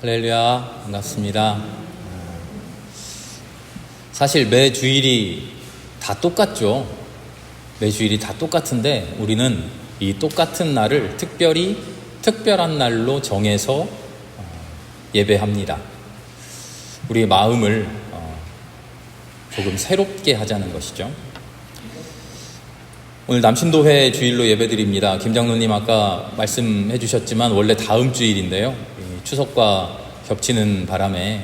할렐루야, 반갑습니다. 사실 매 주일이 다 똑같죠. 매 주일이 다 똑같은데 우리는 이 똑같은 날을 특별히 특별한 날로 정해서 예배합니다. 우리의 마음을 조금 새롭게 하자는 것이죠. 오늘 남신도회 주일로 예배드립니다. 김 장로님 아까 말씀해 주셨지만 원래 다음 주일인데요. 추석과 겹치는 바람에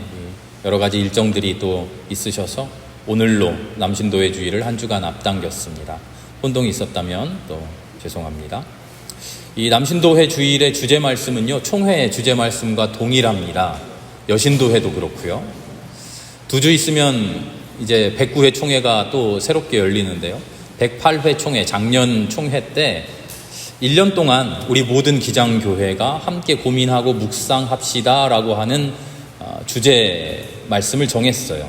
여러 가지 일정들이 또 있으셔서 오늘로 남신도회 주일을 한 주간 앞당겼습니다. 혼동이 있었다면 또 죄송합니다. 이 남신도회 주일의 주제 말씀은요, 총회 주제 말씀과 동일합니다. 여신도회도 그렇고요. 2주 있으면 이제 109회 총회가 또 새롭게 열리는데요. 108회 총회, 작년 총회 때 1년 동안 우리 모든 기장교회가 함께 고민하고 묵상합시다 라고 하는 주제 말씀을 정했어요.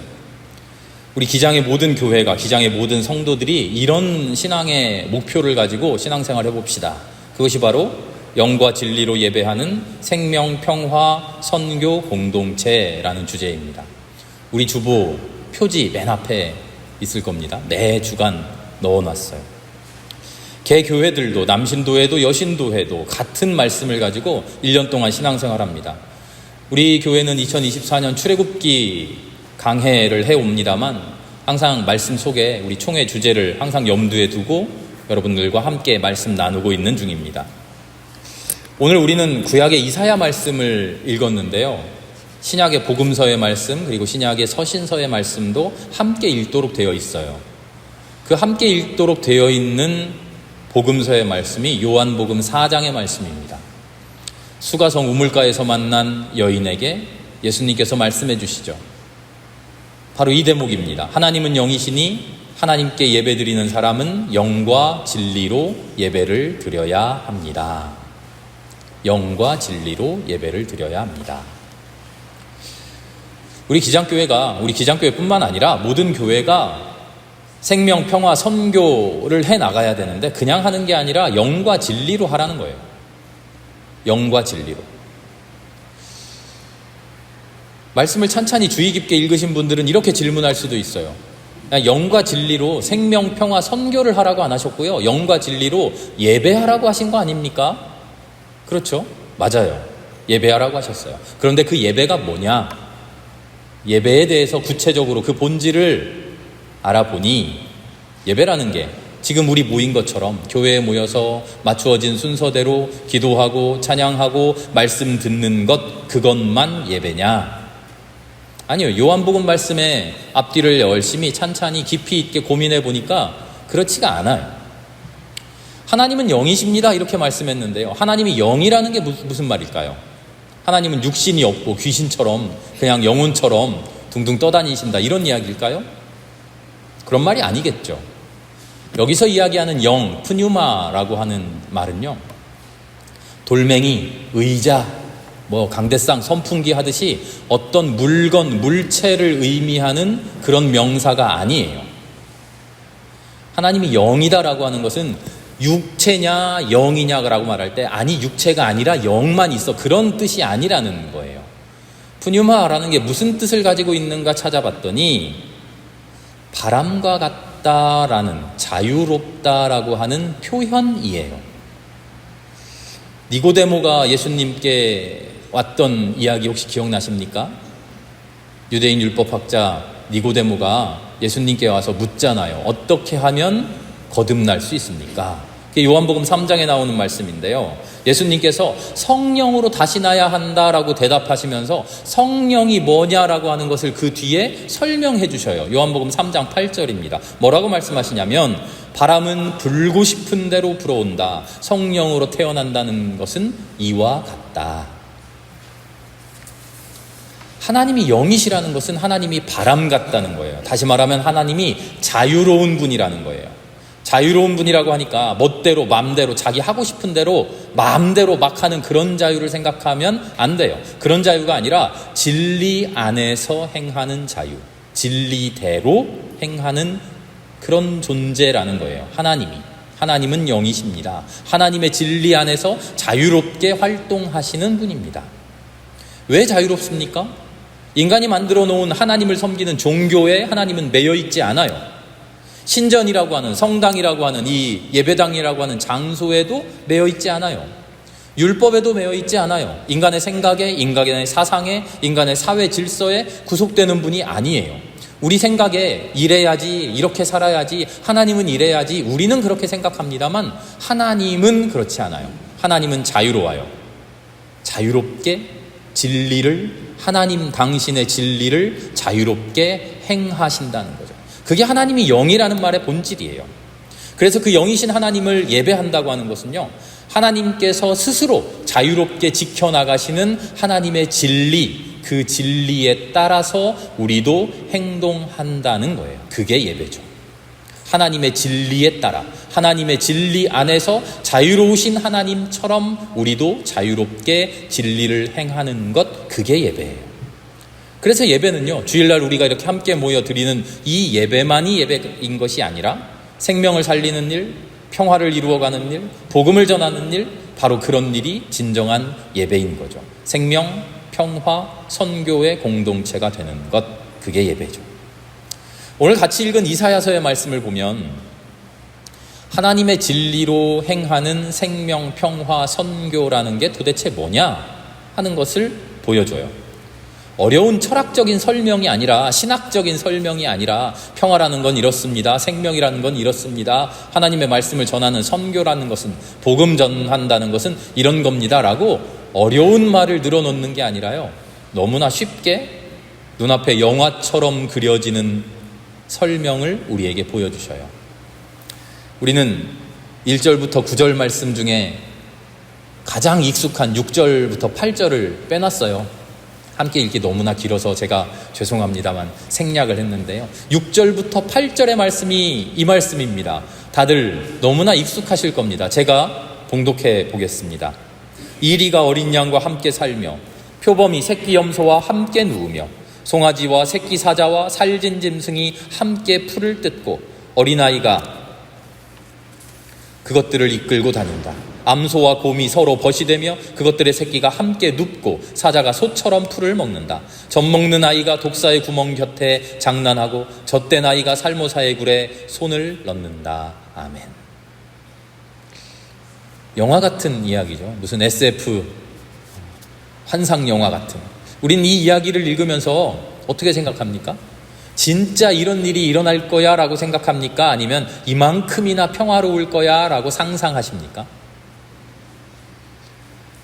우리 기장의 모든 교회가, 기장의 모든 성도들이 이런 신앙의 목표를 가지고 신앙생활 해봅시다. 그것이 바로 영과 진리로 예배하는 생명, 평화, 선교 공동체라는 주제입니다. 우리 주보 표지 맨 앞에 있을 겁니다. 매 주간 넣어놨어요. 개 교회들도 남신도회도 여신도회도 같은 말씀을 가지고 1년 동안 신앙생활합니다. 우리 교회는 2024년 출애굽기 강해를 해옵니다만 항상 말씀 속에 우리 총회 주제를 항상 염두에 두고 여러분들과 함께 말씀 나누고 있는 중입니다. 오늘 우리는 구약의 이사야 말씀을 읽었는데요. 신약의 복음서의 말씀 그리고 신약의 서신서의 말씀도 함께 읽도록 되어 있어요. 그 함께 읽도록 되어 있는 복음서의 말씀이 요한복음 4장의 말씀입니다. 수가성 우물가에서 만난 여인에게 예수님께서 말씀해 주시죠. 바로 이 대목입니다. 하나님은 영이시니 하나님께 예배드리는 사람은 영과 진리로 예배를 드려야 합니다. 영과 진리로 예배를 드려야 합니다. 우리 기장교회뿐만 아니라 모든 교회가 생명, 평화, 선교를 해나가야 되는데 그냥 하는 게 아니라 영과 진리로 하라는 거예요. 영과 진리로. 말씀을 찬찬히 주의 깊게 읽으신 분들은 이렇게 질문할 수도 있어요. 영과 진리로 생명, 평화, 선교를 하라고 안 하셨고요. 영과 진리로 예배하라고 하신 거 아닙니까? 그렇죠? 맞아요. 예배하라고 하셨어요. 그런데 그 예배가 뭐냐? 예배에 대해서 구체적으로 그 본질을 알아보니 예배라는 게 지금 우리 모인 것처럼 교회에 모여서 맞추어진 순서대로 기도하고 찬양하고 말씀 듣는 것, 그것만 예배냐? 아니요. 요한복음 말씀의 앞뒤를 열심히 찬찬히 깊이 있게 고민해 보니까 그렇지가 않아요. 하나님은 영이십니다 이렇게 말씀했는데요. 하나님이 영이라는 게 무슨 말일까요? 하나님은 육신이 없고 귀신처럼 그냥 영혼처럼 둥둥 떠다니신다 이런 이야기일까요? 그런 말이 아니겠죠. 여기서 이야기하는 영, 푸뉴마라고 하는 말은요, 돌멩이, 의자, 강대상, 선풍기 하듯이 어떤 물건, 물체를 의미하는 그런 명사가 아니에요. 하나님이 영이다라고 하는 것은 육체냐 영이냐라고 말할 때 아니 육체가 아니라 영만 있어 그런 뜻이 아니라는 거예요. 푸뉴마라는 게 무슨 뜻을 가지고 있는가 찾아봤더니 바람과 같다라는, 자유롭다라고 하는 표현이에요. 니고데모가 예수님께 왔던 이야기 혹시 기억나십니까? 유대인 율법학자 니고데모가 예수님께 와서 묻잖아요. 어떻게 하면 거듭날 수 있습니까? 요한복음 3장에 나오는 말씀인데요. 예수님께서 성령으로 다시 나야 한다라고 대답하시면서 성령이 뭐냐라고 하는 것을 그 뒤에 설명해 주셔요. 요한복음 3장 8절입니다. 뭐라고 말씀하시냐면 바람은 불고 싶은 대로 불어온다. 성령으로 태어난다는 것은 이와 같다. 하나님이 영이시라는 것은 하나님이 바람 같다는 거예요. 다시 말하면 하나님이 자유로운 분이라는 거예요. 자유로운 분이라고 하니까 멋대로 마음대로 자기 하고 싶은 대로 마음대로 막 하는 그런 자유를 생각하면 안 돼요. 그런 자유가 아니라 진리 안에서 행하는 자유, 진리대로 행하는 그런 존재라는 거예요. 하나님은 영이십니다. 하나님의 진리 안에서 자유롭게 활동하시는 분입니다. 왜 자유롭습니까? 인간이 만들어 놓은 하나님을 섬기는 종교에 하나님은 매여 있지 않아요. 신전이라고 하는, 성당이라고 하는, 이 예배당이라고 하는 장소에도 매여 있지 않아요. 율법에도 매여 있지 않아요. 인간의 생각에, 인간의 사상에, 인간의 사회 질서에 구속되는 분이 아니에요. 우리 생각에 이래야지, 이렇게 살아야지, 하나님은 이래야지, 우리는 그렇게 생각합니다만 하나님은 그렇지 않아요. 하나님은 자유로워요. 자유롭게 진리를, 하나님 당신의 진리를 자유롭게 행하신다는 거죠. 그게 하나님이 영이라는 말의 본질이에요. 그래서 그 영이신 하나님을 예배한다고 하는 것은요, 하나님께서 스스로 자유롭게 지켜나가시는 하나님의 진리, 그 진리에 따라서 우리도 행동한다는 거예요. 그게 예배죠. 하나님의 진리에 따라, 하나님의 진리 안에서 자유로우신 하나님처럼 우리도 자유롭게 진리를 행하는 것, 그게 예배예요. 그래서 예배는요, 주일날 우리가 이렇게 함께 모여 드리는 이 예배만이 예배인 것이 아니라 생명을 살리는 일, 평화를 이루어가는 일, 복음을 전하는 일, 바로 그런 일이 진정한 예배인 거죠. 생명, 평화, 선교의 공동체가 되는 것, 그게 예배죠. 오늘 같이 읽은 이사야서의 말씀을 보면 하나님의 진리로 행하는 생명, 평화, 선교라는 게 도대체 뭐냐 하는 것을 보여줘요. 어려운 철학적인 설명이 아니라, 신학적인 설명이 아니라, 평화라는 건 이렇습니다, 생명이라는 건 이렇습니다, 하나님의 말씀을 전하는 선교라는 것은, 복음 전한다는 것은 이런 겁니다 라고 어려운 말을 늘어놓는 게 아니라요, 너무나 쉽게 눈앞에 영화처럼 그려지는 설명을 우리에게 보여주셔요. 우리는 1절부터 9절 말씀 중에 가장 익숙한 6절부터 8절을 빼놨어요. 함께 읽기 너무나 길어서 제가 죄송합니다만 생략을 했는데요. 6절부터 8절의 말씀이 이 말씀입니다. 다들 너무나 익숙하실 겁니다. 제가 봉독해 보겠습니다. 이리가 어린 양과 함께 살며 표범이 새끼 염소와 함께 누우며 송아지와 새끼 사자와 살진 짐승이 함께 풀을 뜯고 어린아이가 그것들을 이끌고 다닌다. 암소와 곰이 서로 벗이되며 그것들의 새끼가 함께 눕고 사자가 소처럼 풀을 먹는다. 젖먹는 아이가 독사의 구멍 곁에 장난하고 젖된 아이가 살모사의 굴에 손을 넣는다. 아멘. 영화 같은 이야기죠. 무슨 SF 환상 영화 같은. 우린 이 이야기를 읽으면서 어떻게 생각합니까? 진짜 이런 일이 일어날 거야 라고 생각합니까? 아니면 이만큼이나 평화로울 거야 라고 상상하십니까?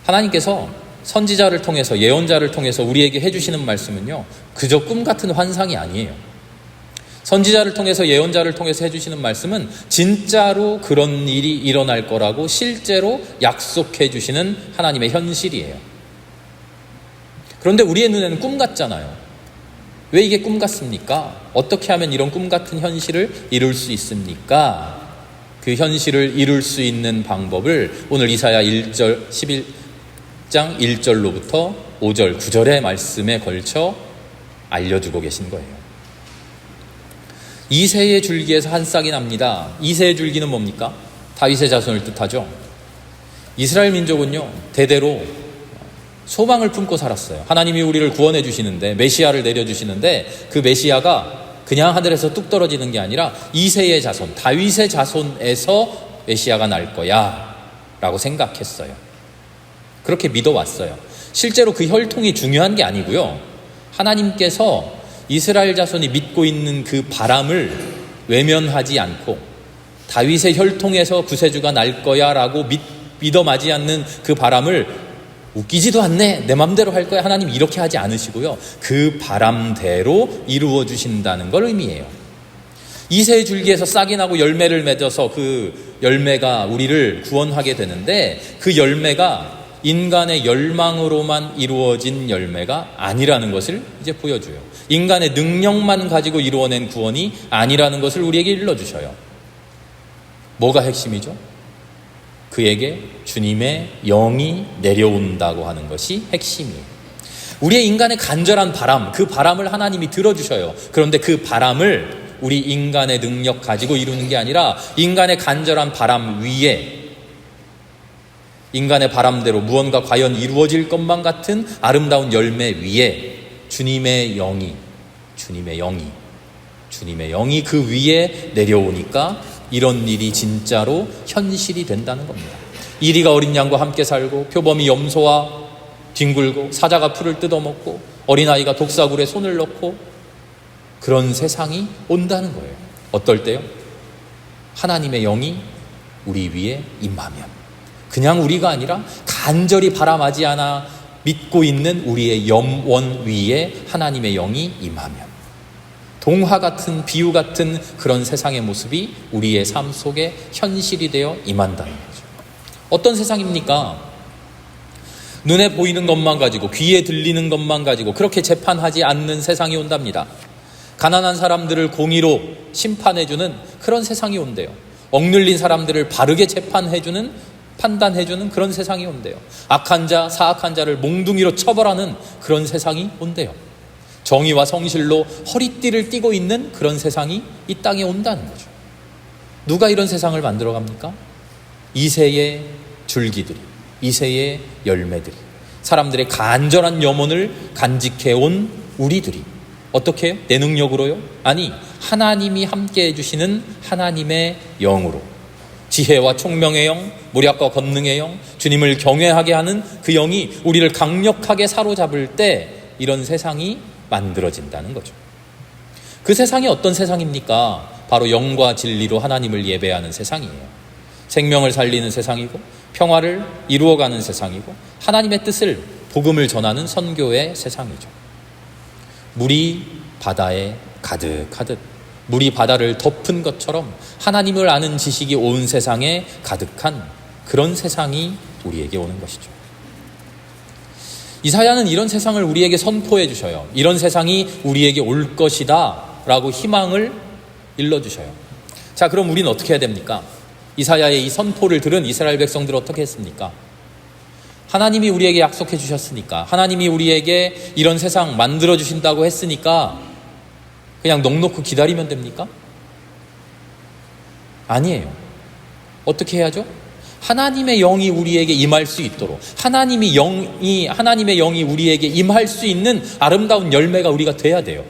하나님께서 선지자를 통해서, 예언자를 통해서 우리에게 해주시는 말씀은요, 그저 꿈 같은 환상이 아니에요. 선지자를 통해서, 예언자를 통해서 해주시는 말씀은 진짜로 그런 일이 일어날 거라고 실제로 약속해 주시는 하나님의 현실이에요. 그런데 우리의 눈에는 꿈 같잖아요. 왜 이게 꿈 같습니까? 어떻게 하면 이런 꿈 같은 현실을 이룰 수 있습니까? 그 현실을 이룰 수 있는 방법을 오늘 이사야 1절 11장 1절로부터 5절 9절의 말씀에 걸쳐 알려주고 계신 거예요. 이새의 줄기에서 한 싹이 납니다. 이새의 줄기는 뭡니까? 다윗의 자손을 뜻하죠. 이스라엘 민족은요, 대대로 소망을 품고 살았어요. 하나님이 우리를 구원해 주시는데, 메시아를 내려주시는데, 그 메시아가 그냥 하늘에서 뚝 떨어지는 게 아니라 이새의 자손, 다윗의 자손에서 메시아가 날 거야 라고 생각했어요. 그렇게 믿어왔어요. 실제로 그 혈통이 중요한 게 아니고요, 하나님께서 이스라엘 자손이 믿고 있는 그 바람을 외면하지 않고 다윗의 혈통에서 구세주가 날 거야 라고 믿어 마지 않는 그 바람을 웃기지도 않네, 내 맘대로 할 거야, 하나님 이렇게 하지 않으시고요, 그 바람대로 이루어 주신다는 걸 의미해요. 이새의 줄기에서 싹이 나고 열매를 맺어서 그 열매가 우리를 구원하게 되는데, 그 열매가 인간의 열망으로만 이루어진 열매가 아니라는 것을 이제 보여줘요. 인간의 능력만 가지고 이루어낸 구원이 아니라는 것을 우리에게 일러주셔요. 뭐가 핵심이죠? 그에게 주님의 영이 내려온다고 하는 것이 핵심이에요. 우리의 인간의 간절한 바람, 그 바람을 하나님이 들어주셔요. 그런데 그 바람을 우리 인간의 능력 가지고 이루는 게 아니라 인간의 간절한 바람 위에 인간의 바람대로 무언가 과연 이루어질 것만 같은 아름다운 열매 위에 주님의 영이 그 위에 내려오니까 이런 일이 진짜로 현실이 된다는 겁니다. 이리가 어린 양과 함께 살고 표범이 염소와 뒹굴고 사자가 풀을 뜯어먹고 어린아이가 독사굴에 손을 넣고 그런 세상이 온다는 거예요. 어떨 때요? 하나님의 영이 우리 위에 임하면, 그냥 우리가 아니라 간절히 바람하지 않아 믿고 있는 우리의 영혼 위에 하나님의 영이 임하면 동화 같은 비유 같은 그런 세상의 모습이 우리의 삶 속에 현실이 되어 임한다는 거죠. 어떤 세상입니까? 눈에 보이는 것만 가지고 귀에 들리는 것만 가지고 그렇게 재판하지 않는 세상이 온답니다. 가난한 사람들을 공의로 심판해주는 그런 세상이 온대요. 억눌린 사람들을 바르게 판단해주는 그런 세상이 온대요. 악한 자, 사악한 자를 몽둥이로 처벌하는 그런 세상이 온대요. 정의와 성실로 허리띠를 띠고 있는 그런 세상이 이 땅에 온다는 거죠. 누가 이런 세상을 만들어 갑니까? 이새의 줄기들이, 이새의 열매들이, 사람들의 간절한 염원을 간직해온 우리들이 어떻게 해요? 내 능력으로요? 아니, 하나님이 함께 해주시는 하나님의 영으로, 지혜와 총명의 영, 모략과 권능의 영, 주님을 경외하게 하는 그 영이 우리를 강력하게 사로잡을 때 이런 세상이 만들어진다는 거죠. 그 세상이 어떤 세상입니까? 바로 영과 진리로 하나님을 예배하는 세상이에요. 생명을 살리는 세상이고 평화를 이루어가는 세상이고 하나님의 뜻을, 복음을 전하는 선교의 세상이죠. 물이 바다에 가득하듯 물이 바다를 덮은 것처럼 하나님을 아는 지식이 온 세상에 가득한 그런 세상이 우리에게 오는 것이죠. 이사야는 이런 세상을 우리에게 선포해 주셔요. 이런 세상이 우리에게 올 것이다 라고 희망을 일러주셔요. 자, 그럼 우리는 어떻게 해야 됩니까? 이사야의 이 선포를 들은 이스라엘 백성들은 어떻게 했습니까? 하나님이 우리에게 약속해 주셨으니까, 하나님이 우리에게 이런 세상 만들어 주신다고 했으니까 그냥 넋놓고 기다리면 됩니까? 아니에요. 어떻게 해야죠? 하나님의 영이 우리에게 임할 수 있도록, 하나님의 영이 우리에게 임할 수 있는 아름다운 열매가 우리가 돼야 돼요.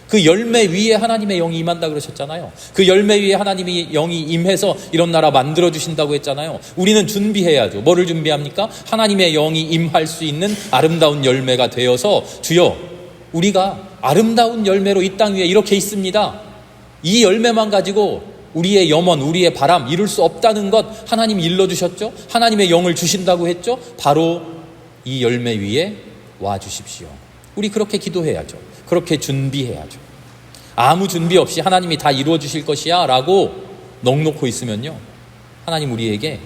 그 열매 위에 하나님의 영이 임한다 그러셨잖아요. 그 열매 위에 하나님의 영이 임해서 이런 나라 만들어 주신다고 했잖아요. 우리는 준비해야죠. 뭐를 준비합니까? 하나님의 영이 임할 수 있는 아름다운 열매가 되어서, 주여, 우리가 아름다운 열매로 이 땅 위에 이렇게 있습니다. 이 열매만 가지고 우리의 염원, 우리의 바람 이룰 수 없다는 것 하나님이 일러주셨죠. 하나님의 영을 주신다고 했죠. 바로 이 열매 위에 와 주십시오. 우리 그렇게 기도해야죠. 그렇게 준비해야죠. 아무 준비 없이 하나님이 다 이루어 주실 것이야 라고 넋놓고 있으면요, 하나님 우리에게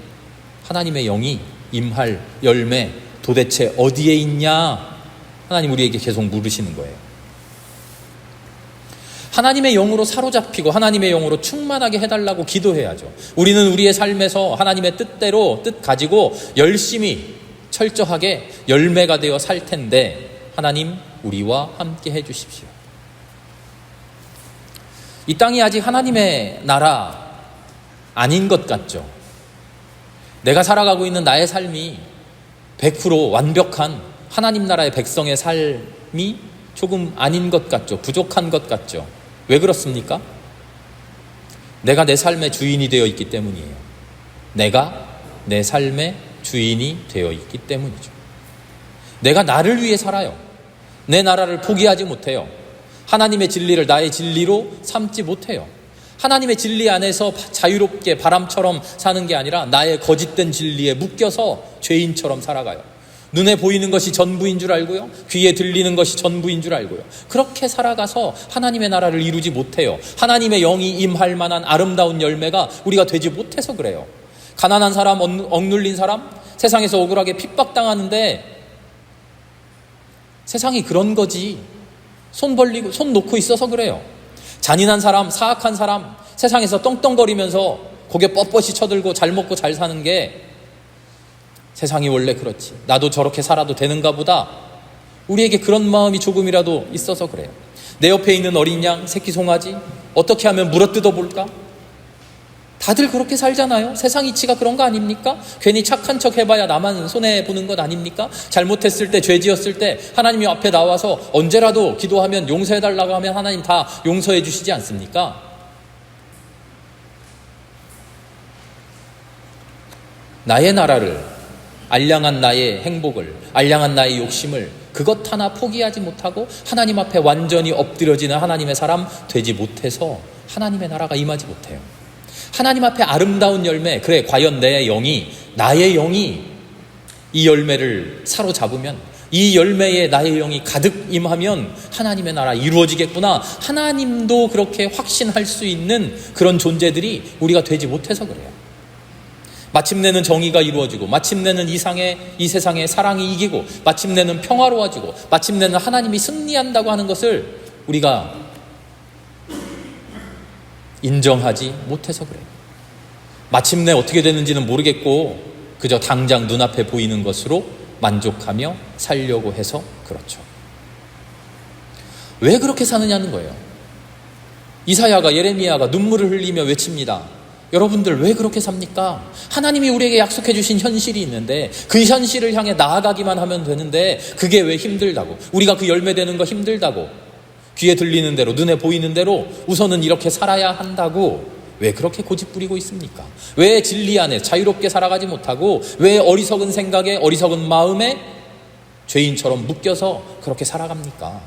하나님의 영이 임할 열매 도대체 어디에 있냐, 하나님 우리에게 계속 물으시는 거예요. 하나님의 영으로 사로잡히고 하나님의 영으로 충만하게 해달라고 기도해야죠. 우리는 우리의 삶에서 하나님의 뜻대로, 뜻 가지고 열심히 철저하게 열매가 되어 살 텐데, 하나님 우리와 함께 해주십시오. 이 땅이 아직 하나님의 나라 아닌 것 같죠. 내가 살아가고 있는 나의 삶이 100% 완벽한 하나님 나라의 백성의 삶이 조금 아닌 것 같죠. 부족한 것 같죠. 왜 그렇습니까? 내가 내 삶의 주인이 되어 있기 때문이에요. 내가 내 삶의 주인이 되어 있기 때문이죠. 내가 나를 위해 살아요. 내 나라를 포기하지 못해요. 하나님의 진리를 나의 진리로 삼지 못해요. 하나님의 진리 안에서 자유롭게 바람처럼 사는 게 아니라 나의 거짓된 진리에 묶여서 죄인처럼 살아가요. 눈에 보이는 것이 전부인 줄 알고요, 귀에 들리는 것이 전부인 줄 알고요, 그렇게 살아가서 하나님의 나라를 이루지 못해요. 하나님의 영이 임할 만한 아름다운 열매가 우리가 되지 못해서 그래요. 가난한 사람, 억눌린 사람, 세상에서 억울하게 핍박당하는데 세상이 그런 거지, 손 놓고 있어서 그래요. 잔인한 사람, 사악한 사람, 세상에서 떵떵거리면서 고개 뻣뻣이 쳐들고 잘 먹고 잘 사는 게 세상이 원래 그렇지, 나도 저렇게 살아도 되는가 보다, 우리에게 그런 마음이 조금이라도 있어서 그래요. 내 옆에 있는 어린 양, 새끼 송아지 어떻게 하면 물어뜯어 볼까? 다들 그렇게 살잖아요. 세상 이치가 그런 거 아닙니까? 괜히 착한 척 해봐야 나만 손해보는 것 아닙니까? 잘못했을 때, 죄 지었을 때 하나님이 앞에 나와서 언제라도 기도하면 용서해달라고 하면 하나님 다 용서해 주시지 않습니까? 나의 나라를, 알량한 나의 행복을, 알량한 나의 욕심을 그것 하나 포기하지 못하고 하나님 앞에 완전히 엎드려지는 하나님의 사람 되지 못해서 하나님의 나라가 임하지 못해요. 하나님 앞에 아름다운 열매, 그래 과연 내 영이, 나의 영이 이 열매를 사로잡으면, 이 열매에 나의 영이 가득 임하면 하나님의 나라 이루어지겠구나, 하나님도 그렇게 확신할 수 있는 그런 존재들이 우리가 되지 못해서 그래요. 마침내는 정의가 이루어지고, 마침내는 이 세상의 사랑이 이기고, 마침내는 평화로워지고, 마침내는 하나님이 승리한다고 하는 것을 우리가 인정하지 못해서 그래요. 마침내 어떻게 되는지는 모르겠고 그저 당장 눈앞에 보이는 것으로 만족하며 살려고 해서 그렇죠. 왜 그렇게 사느냐는 거예요. 이사야가, 예레미야가 눈물을 흘리며 외칩니다. 여러분들 왜 그렇게 삽니까? 하나님이 우리에게 약속해 주신 현실이 있는데 그 현실을 향해 나아가기만 하면 되는데 그게 왜 힘들다고, 우리가 그 열매 되는 거 힘들다고, 귀에 들리는 대로, 눈에 보이는 대로 우선은 이렇게 살아야 한다고 왜 그렇게 고집부리고 있습니까? 왜 진리 안에 자유롭게 살아가지 못하고, 왜 어리석은 생각에, 어리석은 마음에 죄인처럼 묶여서 그렇게 살아갑니까?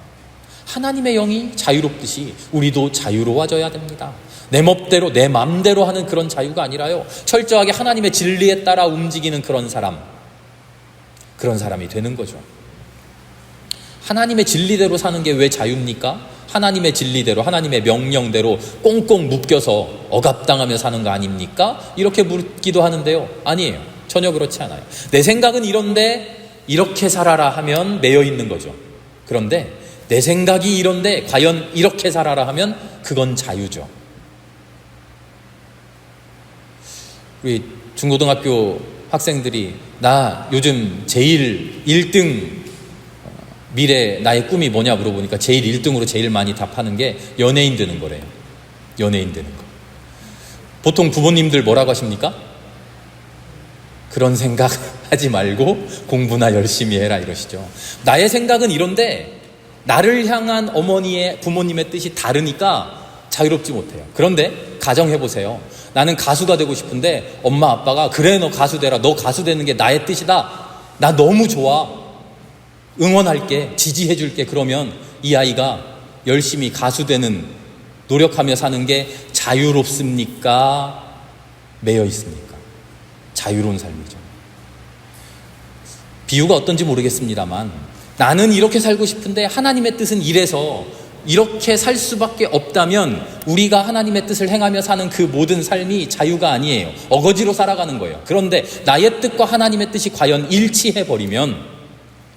하나님의 영이 자유롭듯이 우리도 자유로워져야 됩니다. 내 멋대로, 내 맘대로 하는 그런 자유가 아니라요, 철저하게 하나님의 진리에 따라 움직이는 그런 사람이 되는 거죠. 하나님의 진리대로 사는 게 왜 자유입니까? 하나님의 진리대로, 하나님의 명령대로 꽁꽁 묶여서 억압당하며 사는 거 아닙니까? 이렇게 묻기도 하는데요, 아니에요. 전혀 그렇지 않아요. 내 생각은 이런데 이렇게 살아라 하면 매여 있는 거죠. 그런데 내 생각이 이런데 과연 이렇게 살아라 하면 그건 자유죠. 우리 중고등학교 학생들이 나 요즘 제일 1등 미래 나의 꿈이 뭐냐 물어보니까 제일 1등으로 제일 많이 답하는 게 연예인 되는 거래요. 연예인 되는 거. 보통 부모님들 뭐라고 하십니까? 그런 생각 하지 말고 공부나 열심히 해라 이러시죠. 나의 생각은 이런데 나를 향한 어머니의, 부모님의 뜻이 다르니까 자유롭지 못해요. 그런데 가정해보세요. 나는 가수가 되고 싶은데 엄마 아빠가 그래 너 가수 되라, 너 가수 되는 게 나의 뜻이다, 나 너무 좋아, 응원할게, 지지해줄게. 그러면 이 아이가 열심히 가수 되는, 노력하며 사는 게 자유롭습니까? 매여 있습니까? 자유로운 삶이죠. 비유가 어떤지 모르겠습니다만 나는 이렇게 살고 싶은데 하나님의 뜻은 이래서 이렇게 살 수밖에 없다면 우리가 하나님의 뜻을 행하며 사는 그 모든 삶이 자유가 아니에요. 어거지로 살아가는 거예요. 그런데 나의 뜻과 하나님의 뜻이 과연 일치해버리면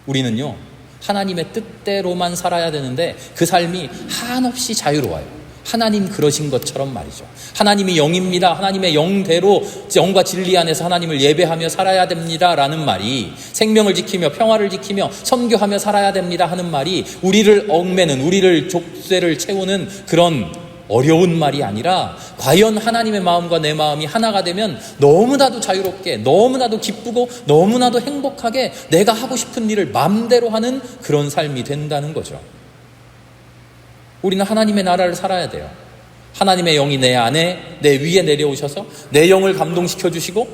우리는요, 하나님의 뜻대로만 살아야 되는데 그 삶이 한없이 자유로워요. 하나님 그러신 것처럼 말이죠. 하나님이 영입니다. 하나님의 영대로, 영과 진리 안에서 하나님을 예배하며 살아야 됩니다 라는 말이, 생명을 지키며 평화를 지키며 선교하며 살아야 됩니다 하는 말이 우리를 얽매는, 우리를 족쇄를 채우는 그런 어려운 말이 아니라 과연 하나님의 마음과 내 마음이 하나가 되면 너무나도 자유롭게, 너무나도 기쁘고 너무나도 행복하게 내가 하고 싶은 일을 마음대로 하는 그런 삶이 된다는 거죠. 우리는 하나님의 나라를 살아야 돼요. 하나님의 영이 내 안에, 내 위에 내려오셔서 내 영을 감동시켜 주시고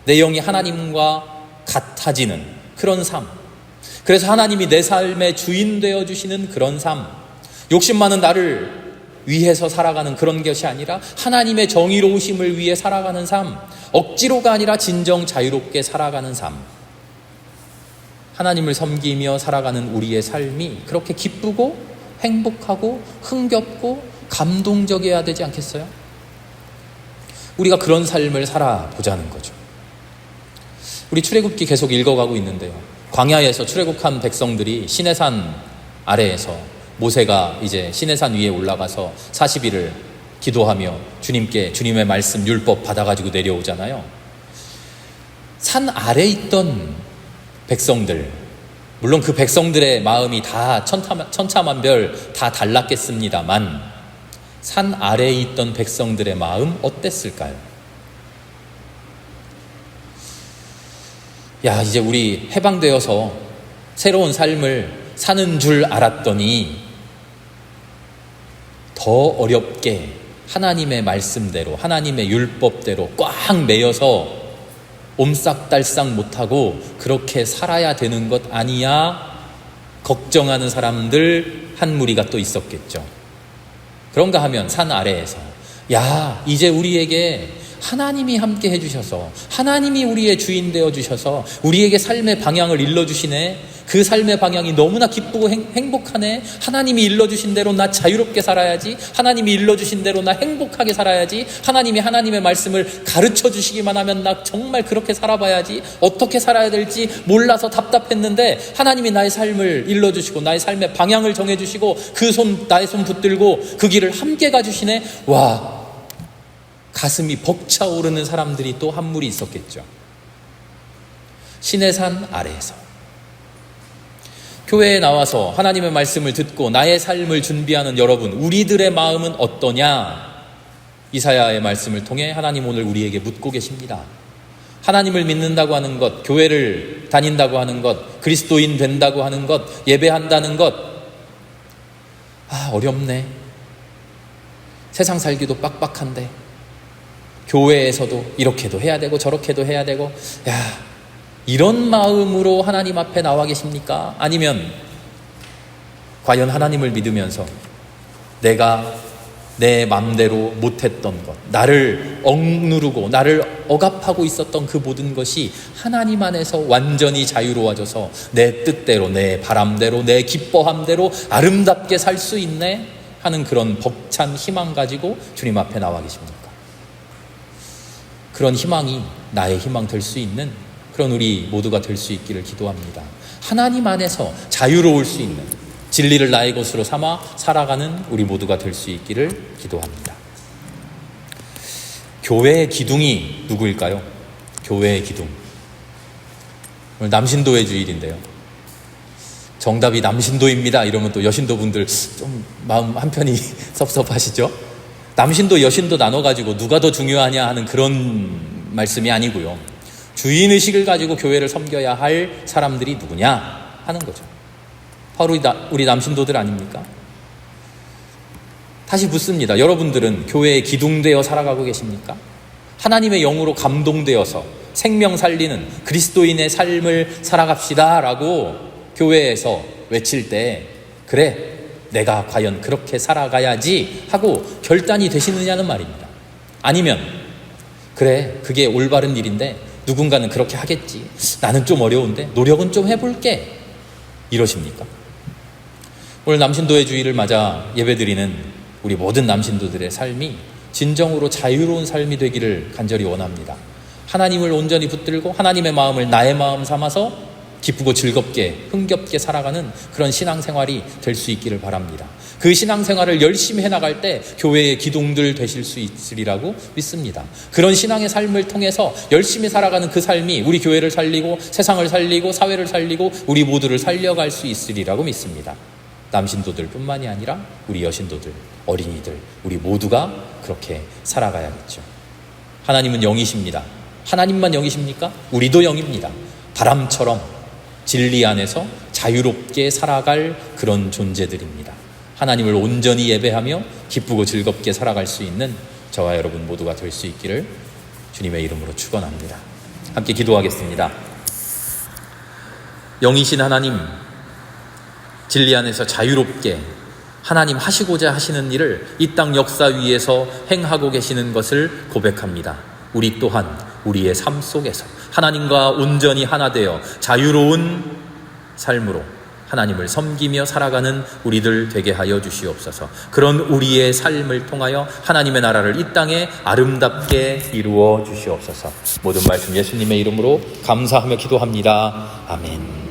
내 영이 하나님과 같아지는 그런 삶. 그래서 하나님이 내 삶의 주인 되어주시는 그런 삶. 욕심 많은 나를 위해서 살아가는 그런 것이 아니라 하나님의 정의로우심을 위해 살아가는 삶. 억지로가 아니라 진정 자유롭게 살아가는 삶. 하나님을 섬기며 살아가는 우리의 삶이 그렇게 기쁘고 행복하고 흥겹고 감동적이어야 되지 않겠어요? 우리가 그런 삶을 살아보자는 거죠. 우리 출애굽기 계속 읽어가고 있는데요, 광야에서 출애굽한 백성들이 시내산 아래에서, 모세가 이제 시내산 위에 올라가서 40일을 기도하며 주님께 주님의 말씀 율법 받아가지고 내려오잖아요. 산 아래에 있던 백성들, 물론 그 백성들의 마음이 다 천차만별 다 달랐겠습니다만 산 아래에 있던 백성들의 마음 어땠을까요? 야, 이제 우리 해방되어서 새로운 삶을 사는 줄 알았더니 더 어렵게 하나님의 말씀대로, 하나님의 율법대로 꽉 매여서 옴싹달싹 못하고 그렇게 살아야 되는 것 아니야? 걱정하는 사람들 한 무리가 또 있었겠죠. 그런가 하면 산 아래에서 야, 이제 우리에게 하나님이 함께 해주셔서, 하나님이 우리의 주인 되어주셔서 우리에게 삶의 방향을 일러주시네. 그 삶의 방향이 너무나 기쁘고 행복하네. 하나님이 일러주신 대로 나 자유롭게 살아야지. 하나님이 일러주신 대로 나 행복하게 살아야지. 하나님이 하나님의 말씀을 가르쳐 주시기만 하면 나 정말 그렇게 살아봐야지. 어떻게 살아야 될지 몰라서 답답했는데 하나님이 나의 삶을 일러주시고 나의 삶의 방향을 정해주시고 나의 손 붙들고 그 길을 함께 가주시네. 와, 가슴이 벅차오르는 사람들이 또 한 무리 있었겠죠. 시내산 아래에서 교회에 나와서 하나님의 말씀을 듣고 나의 삶을 준비하는 여러분, 우리들의 마음은 어떠냐? 이사야의 말씀을 통해 하나님 오늘 우리에게 묻고 계십니다. 하나님을 믿는다고 하는 것, 교회를 다닌다고 하는 것, 그리스도인 된다고 하는 것, 예배한다는 것, 어렵네. 세상 살기도 빡빡한데 교회에서도 이렇게도 해야 되고 저렇게도 해야 되고, 이런 마음으로 하나님 앞에 나와 계십니까? 아니면 과연 하나님을 믿으면서 내가 내 맘대로 못했던 것, 나를 억누르고 나를 억압하고 있었던 그 모든 것이 하나님 안에서 완전히 자유로워져서 내 뜻대로, 내 바람대로, 내 기뻐함대로 아름답게 살 수 있네 하는 그런 벅찬 희망 가지고 주님 앞에 나와 계십니까? 그런 희망이 나의 희망 될 수 있는 그런 우리 모두가 될 수 있기를 기도합니다. 하나님 안에서 자유로울 수 있는, 진리를 나의 것으로 삼아 살아가는 우리 모두가 될 수 있기를 기도합니다. 교회의 기둥이 누구일까요? 교회의 기둥. 오늘 남신도의 주일인데요. 정답이 남신도입니다 이러면 또 여신도 분들 좀 마음 한편이 섭섭하시죠? 남신도 여신도 나눠가지고 누가 더 중요하냐 하는 그런 말씀이 아니고요. 주인의식을 가지고 교회를 섬겨야 할 사람들이 누구냐 하는 거죠. 바로 우리 남신도들 아닙니까? 다시 묻습니다. 여러분들은 교회에 기둥되어 살아가고 계십니까? 하나님의 영으로 감동되어서 생명 살리는 그리스도인의 삶을 살아갑시다 라고 교회에서 외칠 때, 그래, 내가 과연 그렇게 살아가야지 하고 결단이 되시느냐는 말입니다. 아니면 그래, 그게 올바른 일인데 누군가는 그렇게 하겠지, 나는 좀 어려운데 노력은 좀 해볼게, 이러십니까? 오늘 남신도의 주일을 맞아 예배드리는 우리 모든 남신도들의 삶이 진정으로 자유로운 삶이 되기를 간절히 원합니다. 하나님을 온전히 붙들고 하나님의 마음을 나의 마음 삼아서 기쁘고 즐겁게 흥겹게 살아가는 그런 신앙생활이 될 수 있기를 바랍니다. 그 신앙생활을 열심히 해나갈 때 교회의 기둥들 되실 수 있으리라고 믿습니다. 그런 신앙의 삶을 통해서 열심히 살아가는 그 삶이 우리 교회를 살리고 세상을 살리고 사회를 살리고 우리 모두를 살려갈 수 있으리라고 믿습니다. 남신도들 뿐만이 아니라 우리 여신도들, 어린이들, 우리 모두가 그렇게 살아가야겠죠. 하나님은 영이십니다. 하나님만 영이십니까? 우리도 영입니다. 바람처럼 진리 안에서 자유롭게 살아갈 그런 존재들입니다. 하나님을 온전히 예배하며 기쁘고 즐겁게 살아갈 수 있는 저와 여러분 모두가 될 수 있기를 주님의 이름으로 축원합니다. 함께 기도하겠습니다. 영이신 하나님, 진리 안에서 자유롭게 하나님 하시고자 하시는 일을 이 땅 역사 위에서 행하고 계시는 것을 고백합니다. 우리 또한 우리의 삶 속에서 하나님과 온전히 하나 되어 자유로운 삶으로 하나님을 섬기며 살아가는 우리들 되게 하여 주시옵소서. 그런 우리의 삶을 통하여 하나님의 나라를 이 땅에 아름답게 이루어 주시옵소서. 모든 말씀 예수님의 이름으로 감사하며 기도합니다. 아멘.